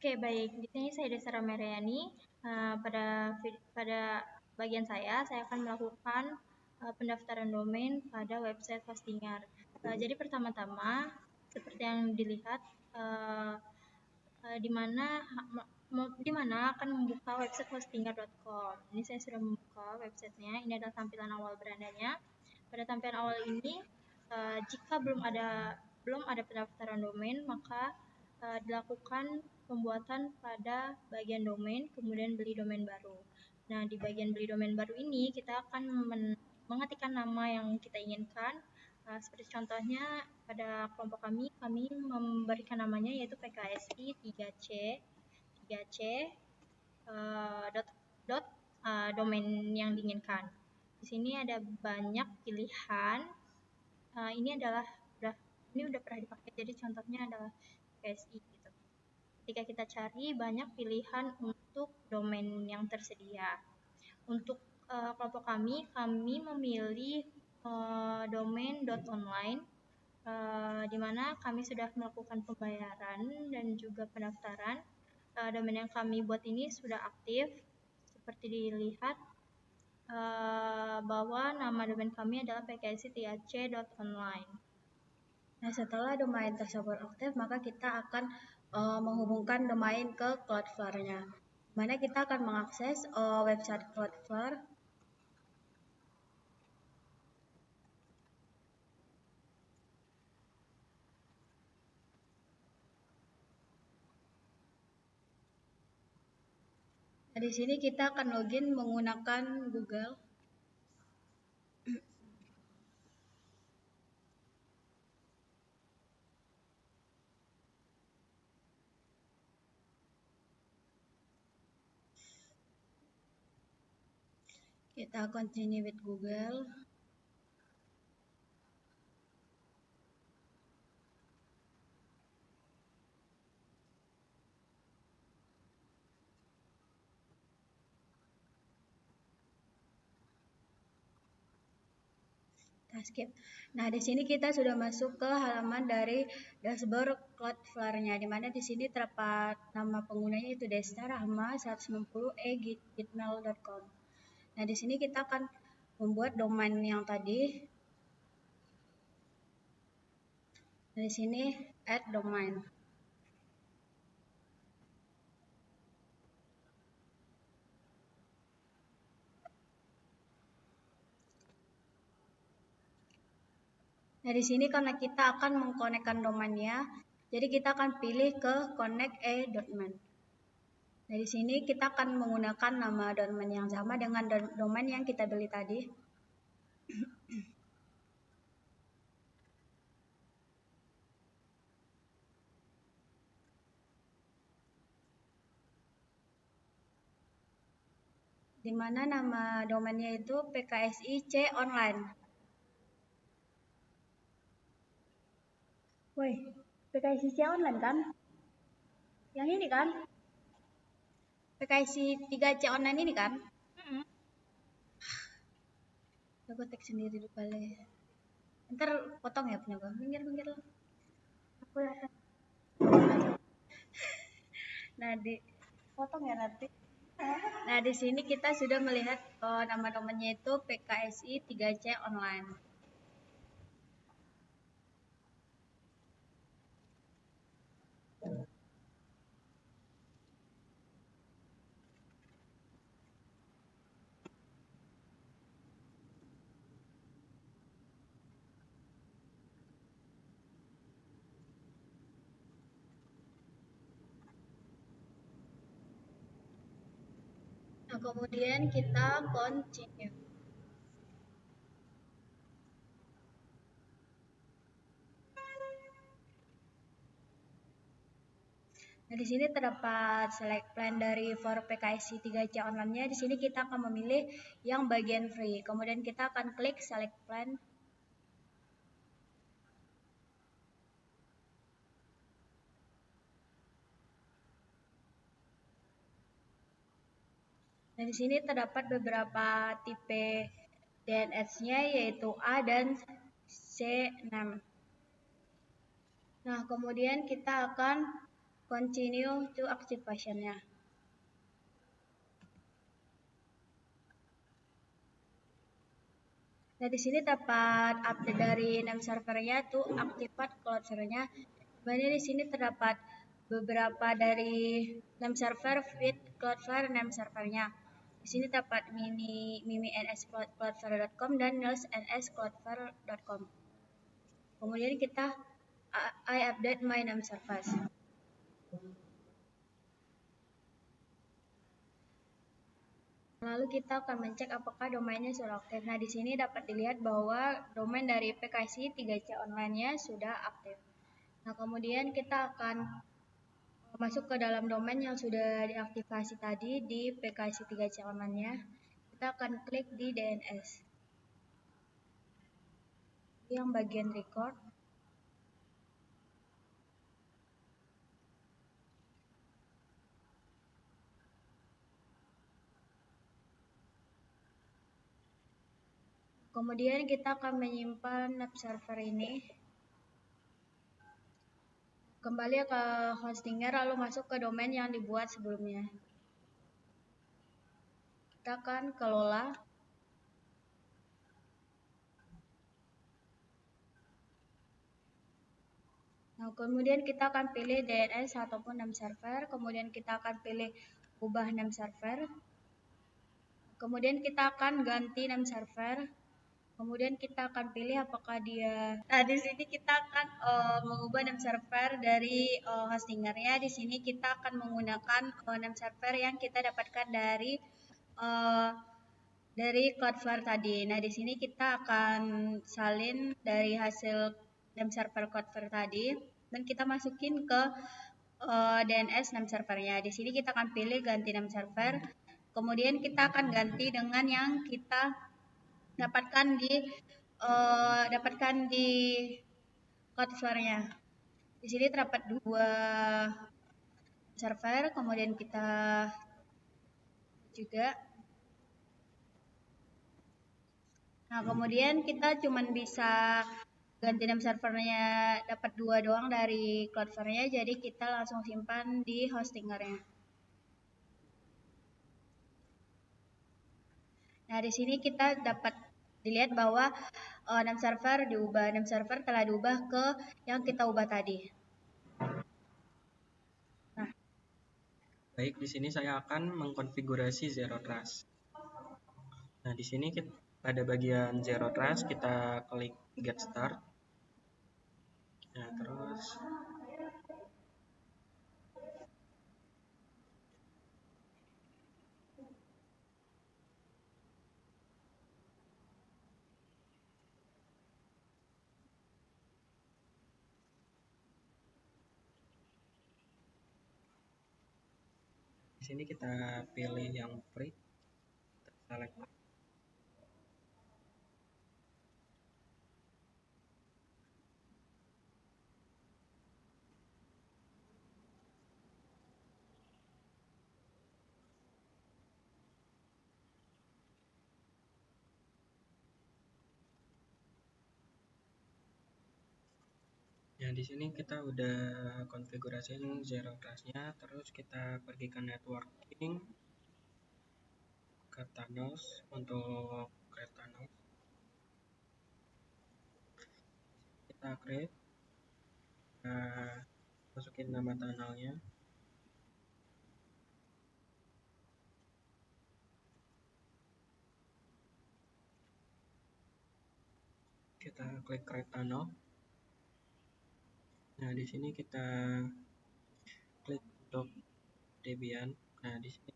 Oke, baik. Di sini saya Desa Ramayani. Pada bagian saya akan melakukan pendaftaran domain pada website Hostinger. Jadi pertama-tama, seperti yang dilihat, eh, di mana akan membuka website hostinger.com. Ini saya sudah membuka websitenya. Ini adalah tampilan awal berandanya. Pada tampilan awal ini, jika belum ada pendaftaran domain, maka dilakukan pembuatan pada bagian domain, kemudian beli domain baru. Nah, di bagian beli domain baru ini kita akan mengetikkan nama yang kita inginkan. Seperti contohnya pada kelompok kami memberikan namanya yaitu PKSI 3C dot dot domain yang diinginkan. Di sini ada banyak pilihan. Ini udah pernah dipakai, jadi contohnya adalah PSI gitu. Ketika kita cari, banyak pilihan untuk domain yang tersedia. Untuk kelompok kami memilih domain .online, di mana kami sudah melakukan pembayaran dan juga pendaftaran. Domain yang kami buat ini sudah aktif, seperti dilihat bahwa nama domain kami adalah pksi3c.online. Nah, setelah domain tersebut aktif, maka kita akan menghubungkan domain ke Cloudflare-nya. Mana kita akan mengakses website Cloudflare. Nah, di sini kita akan login menggunakan Google. Kita continue with Google. Skip. Nah, di sini kita sudah masuk ke halaman dari dashboard Cloudflare-nya, di mana di sini terdapat nama penggunanya itu Desta Rahma 190e@gmail.com. Nah, di sini kita akan membuat domain yang tadi. Nah, di sini add domain. Nah, di sini karena kita akan mengkonekkan domainnya, jadi kita akan pilih ke connect a domain. Nah, di sini kita akan menggunakan nama domain yang sama dengan domain yang kita beli tadi. Di mana nama domainnya itu PKSI-C online. Woi, PKSI-C online kan? Yang ini kan? PKSI 3C online ini kan? Aku tag sendiri di balik. Ntar potong ya punya gue. Minggir lah. Aku rasa. Nah, potong ya nanti. Nah, di sini kita sudah melihat nama domainnya itu PKSI 3C online. Nah, kemudian kita continue. Nah, di sini terdapat select plan dari for PKSI 3C online-nya. Di sini kita akan memilih yang bagian free. Kemudian kita akan klik select plan. Nah, di sini terdapat beberapa tipe DNS-nya yaitu A dan C6. Nah, kemudian kita akan continue to activation-nya. Nah, di sini dapat update dari name servernya tuh activate Cloudflare-nya. Kemudian di sini terdapat beberapa dari name server with Cloudflare name servernya. Di sini dapat mimi.ns.cloudflare.com dan nils.ns.cloudflare.com. Kemudian kita I update my name service. Lalu kita akan mencek apakah domainnya sudah aktif. Nah, di sini dapat dilihat bahwa domain dari PKC 3C online-nya sudah aktif. Nah, kemudian kita akan masuk ke dalam domain yang sudah diaktifasi tadi di PKC 3C online-nya. Kita akan klik di DNS. Yang bagian record. Kemudian kita akan menyimpan name server ini. Kembali ke hostingnya lalu masuk ke domain yang dibuat sebelumnya. Kita akan kelola. Nah, kemudian kita akan pilih DNS ataupun name server. Kemudian kita akan pilih ubah name server. Kemudian kita akan ganti name server. Kemudian kita akan pilih apakah dia. Nah, di sini kita akan mengubah name server dari hostingernya. Di sini kita akan menggunakan name server yang kita dapatkan dari Cloudflare tadi. Nah, di sini kita akan salin dari hasil name server Cloudflare tadi dan kita masukin ke DNS name servernya. Di sini kita akan pilih ganti name server. Kemudian kita akan ganti dengan yang kita dapatkan di Cloudflare-nya. Di sini terdapat 2 server, kemudian kita juga. Nah, kemudian kita cuma bisa ganti name servernya dapat 2 doang dari Cloudflare-nya, jadi kita langsung simpan di hostingernya. Nah, di sini kita dapat dilihat bahwa name server telah diubah ke yang kita ubah tadi. Nah, baik, di sini saya akan mengkonfigurasi Zero Trust. Nah, di sini pada bagian Zero Trust kita klik Get Start. Nah, terus di sini kita pilih yang free, select. Ya, di sini kita udah konfigurasiin Zero Trust-nya, terus kita pergi ke networking, ke tunnels untuk create tunnel. Kita create, masukin nama tunnelnya. Kita klik create tunnel. Nah, di sini kita klik untuk Debian. Nah, di sini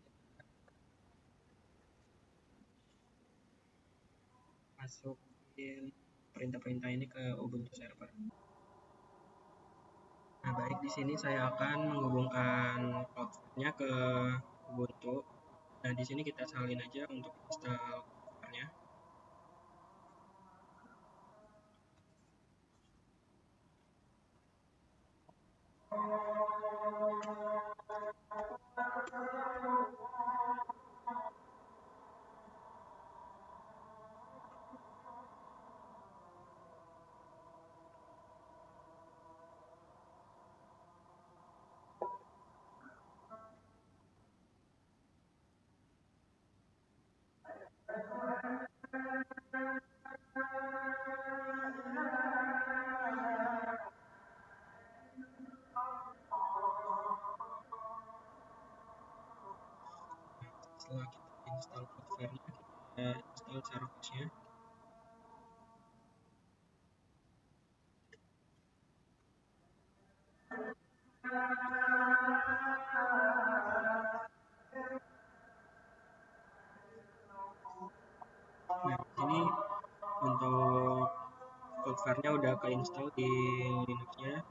masukin perintah-perintah ini ke Ubuntu server. Nah, baik, di sini saya akan menghubungkan Cloudflare-nya ke Ubuntu. Nah, di sini kita salin aja untuk install Cloudflare-nya. Setelah kita install Cloudflare-nya, kita install ZeroTrust-nya. Nah, ini untuk Cloudflare-nya udah keinstall di Linux-nya.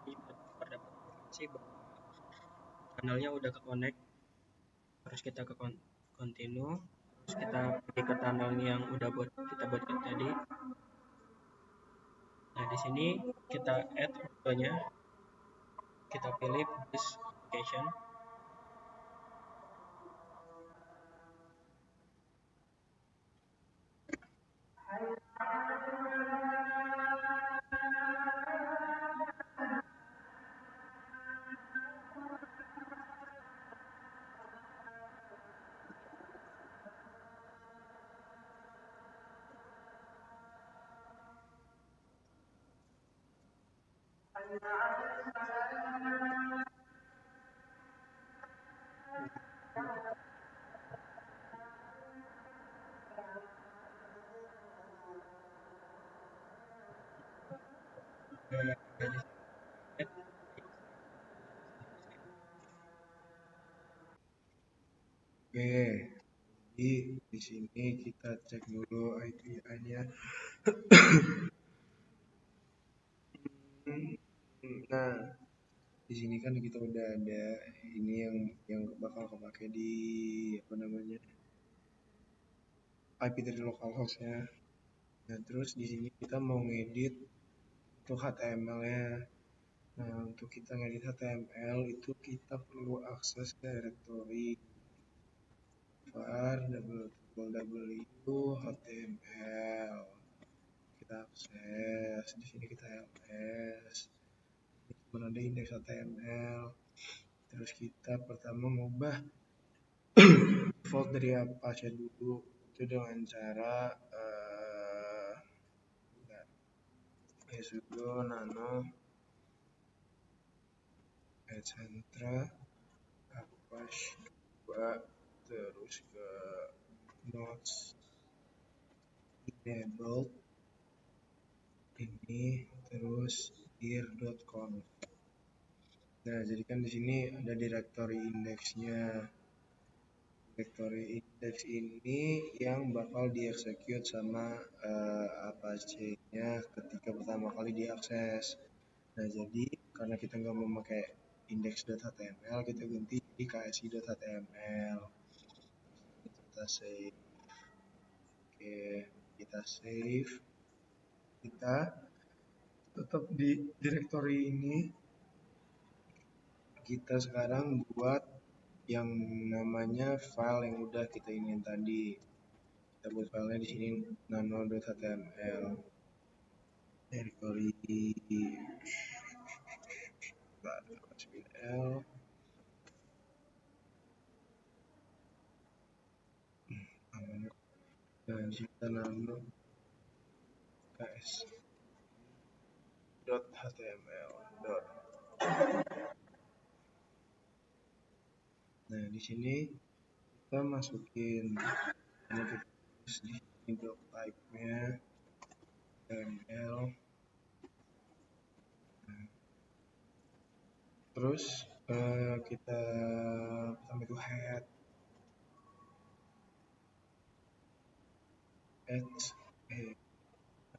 Ini juga terdapat informasi bahwa kanalnya udah ke-connect. Terus kita ke continue, terus kita pergi ke tunnel yang udah kita buat tadi. Nah, di sini kita add rutenya, kita pilih publish application. Oke, jadi di sini kita cek dulu API-nya. Nah, di sini kan kita udah ada ini yang bakal kepake di apa namanya IP dari localhost-nya. Nah, terus di sini kita mau ngedit untuk HTML-nya. Nah, untuk kita ngedit HTML itu kita perlu akses ke directory var www.html. Kita akses di sini, kita ls. Ini ada indeks HTML. Terus kita pertama ngubah default dari Apache dulu itu dengan cara sudo nano @centra Apache 2 terus ke nodes enabled ini terus dir.conf. Nah, jadi kan di sini ada directory indeksnya. Directory index ini yang bakal dieksekut sama Apache-nya ketika pertama kali diakses. Nah, jadi karena kita nggak mau pakai index.html, kita ganti di ksi.html. Kita save. Oke, kita save. Kita tetap di directory ini. Kita sekarang buat yang namanya file yang udah kita ingin tadi. Kita buat filenya di sini nano.html. Directory HTML. Dan kita nano ks.html. Nah, di sini kita masukin ini, kita tulis di sini doc type-nya HTML. Terus kita pertama itu head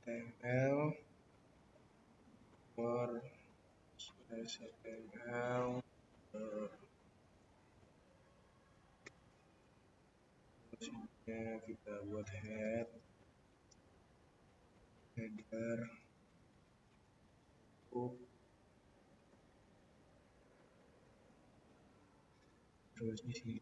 HTML for HTML terus kita buat header terus di sini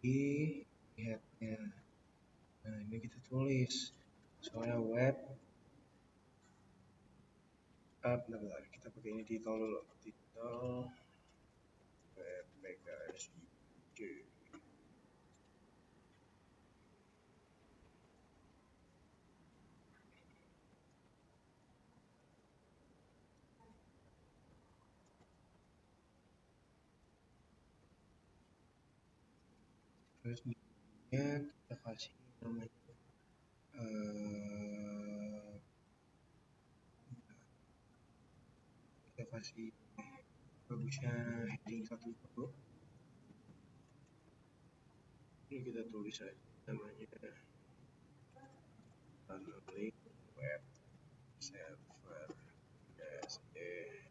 di headnya. Nah, ini kita tulis soalnya web bentar, kita pakai ini title dulu, title web PKSG. Terus di sini kita kasih namanya kita kasih bagusnya heading 1 dulu. Ini kita tulis aja namanya link web server DSE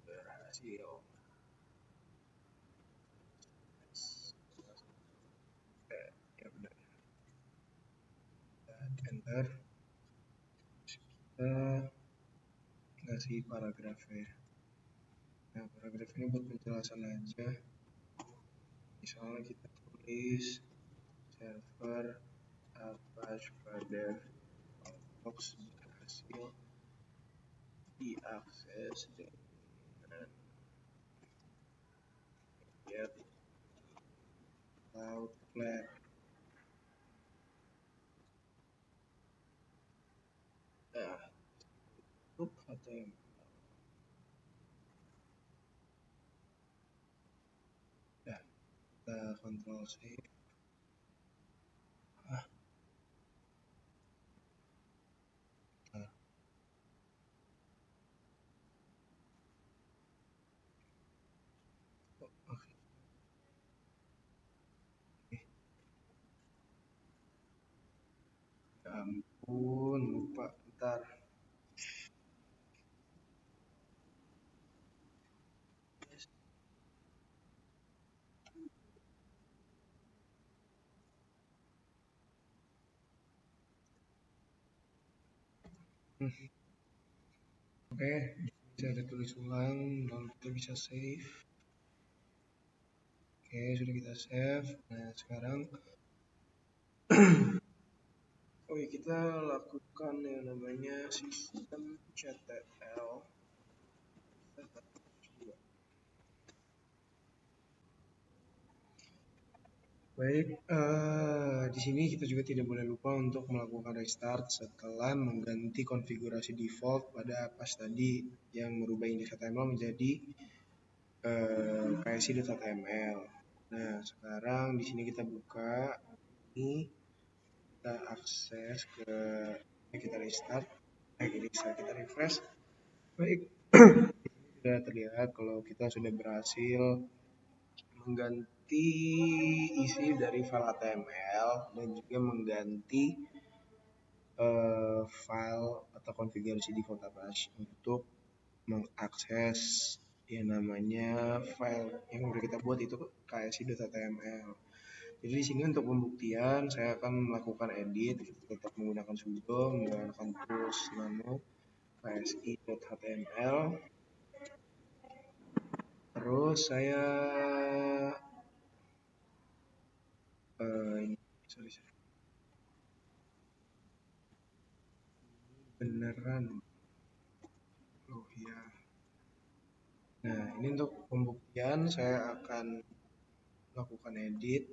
berhasil. Ya udah, enter. Kita kasih paragrafnya. Nah, paragraf ini buat penjelasan aja. Misalnya kita tulis server Apache pada box berhasil diakses dengan get Cloudflare. Nah, untuk HTML. Nah, kita control save. Oke. Ya ampun, lupa. Bentar. Oke, bisa ada tulis ulang, lalu kita bisa save. Oke, sudah kita save. Nah, sekarang kita lakukan yang namanya sistem CTL. Baik, di sini kita juga tidak boleh lupa untuk melakukan restart setelah mengganti konfigurasi default pada Apache tadi yang merubah indeks HTML menjadi KSI.html. Nah, sekarang di sini kita buka ini, kita akses ke kita restart, kita refresh. Baik, sudah terlihat kalau kita sudah berhasil mengganti isi dari file HTML dan juga mengganti file atau konfigurasi default Apache untuk mengakses yang namanya file yang udah kita buat itu KSI.html. Jadi di sini untuk pembuktian saya akan melakukan edit, tetap menggunakan sudo, menggunakan tools nano KSI.html. Terus saya beneran oh ya. Nah, ini untuk pembuktian saya akan lakukan edit.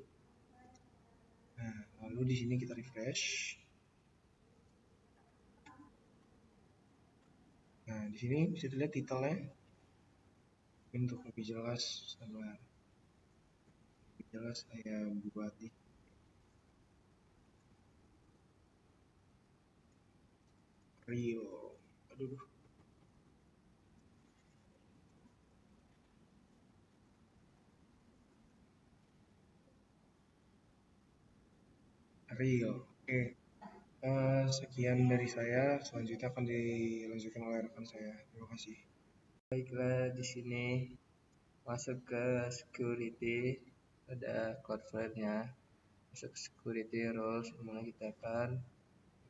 Nah, lalu di sini kita refresh. Nah, di sini bisa dilihat titelnya. Untuk lebih jelas, sabar. Lebih jelas saya buat di Rio. Aduh. Rio. Oke. Sekian dari saya. Selanjutnya akan dilanjutkan oleh rekan saya. Terima kasih. Baiklah, di sini masuk ke security, ada Cloudflare-nya. Masuk ke security rules, dimana kita akan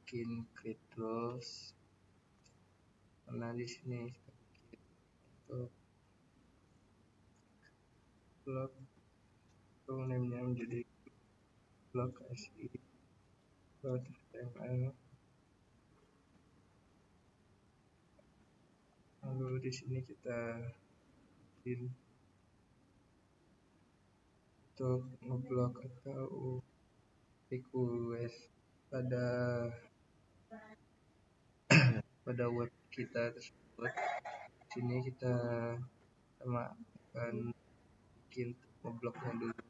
bikin create rules. Karena di sini untuk blog name-nya menjadi blog KSI HTML. Lalu di sini kita bikin untuk ngeblok atau request pada web kita tersebut. Di sini kita sama akan bikin ngebloknya dulu.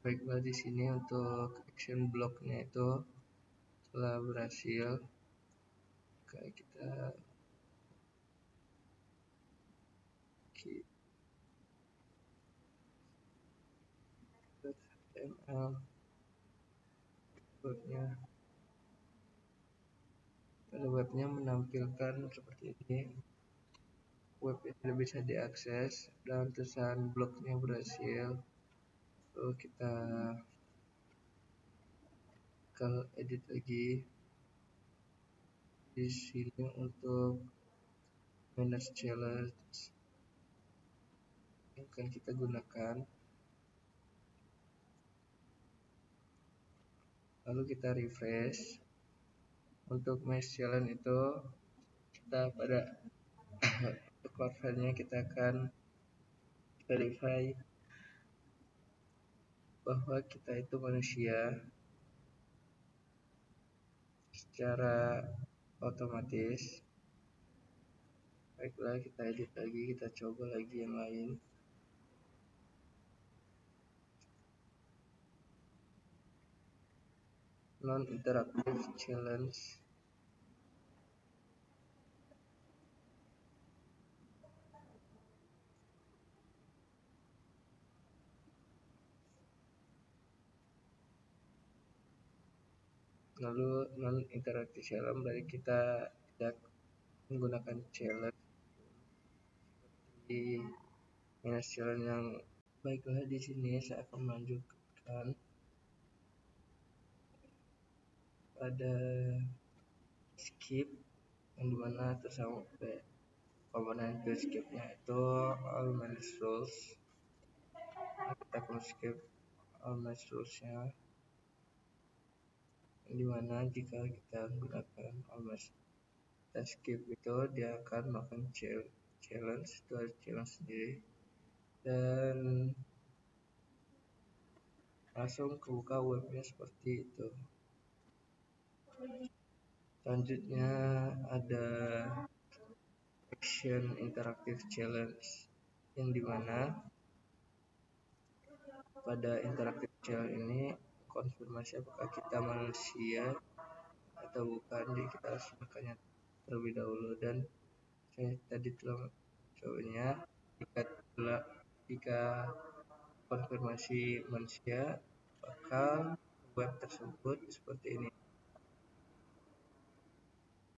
Baiklah, di sini untuk action blocknya itu telah berhasil. Kayak kita HTML webnya menampilkan seperti ini. Web ini bisa diakses dan tulisan blognya berhasil. Lalu kita ke edit lagi. Di sini untuk manage challenge yang akan kita gunakan. Lalu kita refresh. Untuk manage challenge itu kita pada core file-nya kita akan verify bahwa kita itu manusia secara otomatis. Baiklah, kita edit lagi, kita coba lagi yang lain. Non-interactive challenge. Lalu non-interactive challenge berarti kita tidak menggunakan challenge di manage challenge yang baiklah. Di sini saya akan melanjutkan pada skip yang dimana tersambung komponen build skipnya itu all manage rules. Kita akan skip all manage rules-nya, yang dimana jika kita menggunakan all manage skip itu dia akan melakukan challenge sendiri dan langsung kebuka webnya seperti itu. Selanjutnya ada action interactive challenge, yang dimana pada interactive challenge ini konfirmasi apakah kita manusia atau bukan. Jadi kita harus melakukannya terlebih dahulu, dan saya tadi telah mencobanya. Jika konfirmasi manusia, maka web tersebut seperti ini.